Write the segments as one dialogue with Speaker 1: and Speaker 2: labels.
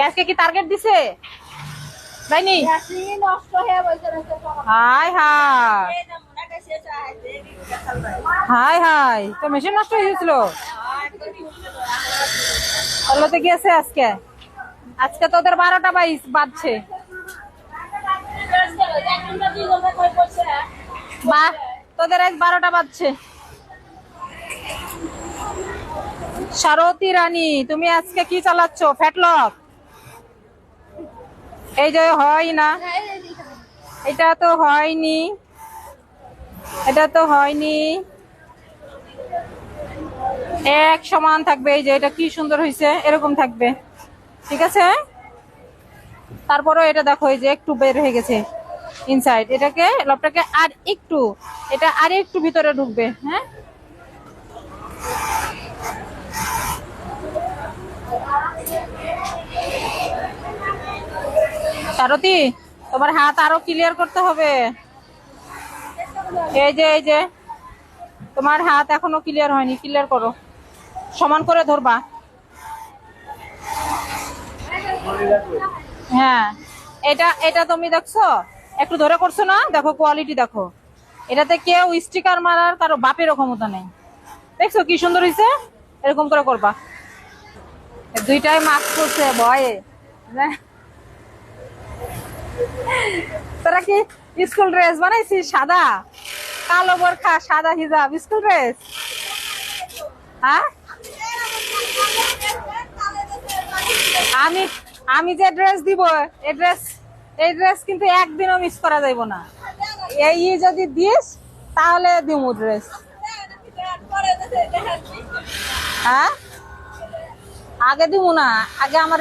Speaker 1: আজকে কি টার্গেট দিছে তাইনি? হাই হাই হাই হাই, তো মেশিন নষ্ট হয়ে গেছিল। আল্লাহতে গিয়েছে আজকে। আজকে তোদের 12টা বাজছে। বা তোদের আজ 12টা বাজছে। সারথী রানী, তুমি আজকে কি চালাচ্ছ? ফ্যাটলক? এই যে হয় না, এটা তো হয়নি, এটা তো হয়নি। এক সমান থাকবে। এই যে এটা কি সুন্দর হয়েছে, এরকম থাকবে, ঠিক আছে। তারপরে এটা দেখো, এই যে একটু বের হয়ে গেছে ইনসাইড। এটাকে লবটাকে আর একটু, এটা আর একটু ভিতরে ঢুকবে। হ্যাঁ, সারথী, তোমার হাত আরো ক্লিয়ার করতে হবে। এই যে তোমার হাত এখনো ক্লিয়ার হয়নি, ক্লিয়ার করো, সমান করে ধরবা। হ্যাঁ, এটা এটা তুমি দেখছো, একটু ধরে করছো না? দেখো কোয়ালিটি দেখো, এটাতে কেউ স্টিকার মারার কারো বাপের ক্ষমতা নেই। দেখছো কি সুন্দর হয়েছে? এরকম করে করবা। দুইটাই মাস্ক করছে ভয়ে। তোরা কি স্কুল ড্রেস বানাইছিস? সাদা কালো বোরখা, সাদা হিজাব, স্কুল ড্রেস? হ্যাঁ, আমি আমি যে ড্রেস দিব, এই ড্রেস কিন্তু একদিনও মিস করা যাইব না। এই যদি দিস তাহলে দিমু ড্রেস। হ্যাঁ, আগে দিব না, আগে আমার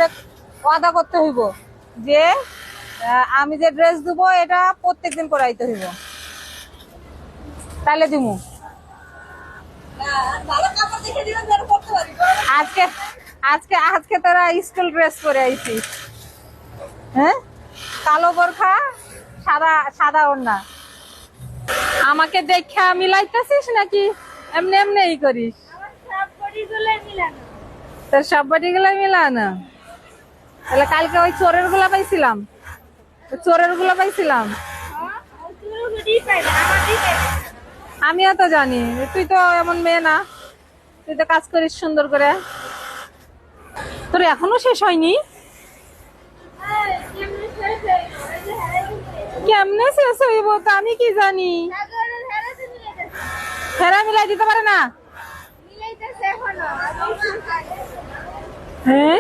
Speaker 1: ওয়াদা করতে হইব যে আমি যে ড্রেস দিব এটা প্রত্যেকদিন করাইতে হইব, তাহলে দিমু। আজকে আজকে আজকে তোরা স্কুল ড্রেস পরে আইছিস। হ্যাঁ, কালো বোরখা, সাদা সাদা ওড়না। আমাকে দেখা মিলাইতেছিস নাকি এমনি এমনি করিস? তোর সব বডি গুলো মিলানো। তাহলে কালকে ওই চোরের গুলা পাইছিলাম, চোরের গুলা পাইছিলাম। আমিও তো জানি, তুই তো এমন মেয়ে না, তুই তো কাজ করিস সুন্দর করে। তোর এখনো শেষ হয়নি? কেমনে শেষ হইব তা আমি কি জানি। ফেরা মিলাই দিতে পারে না? হ্যাঁ,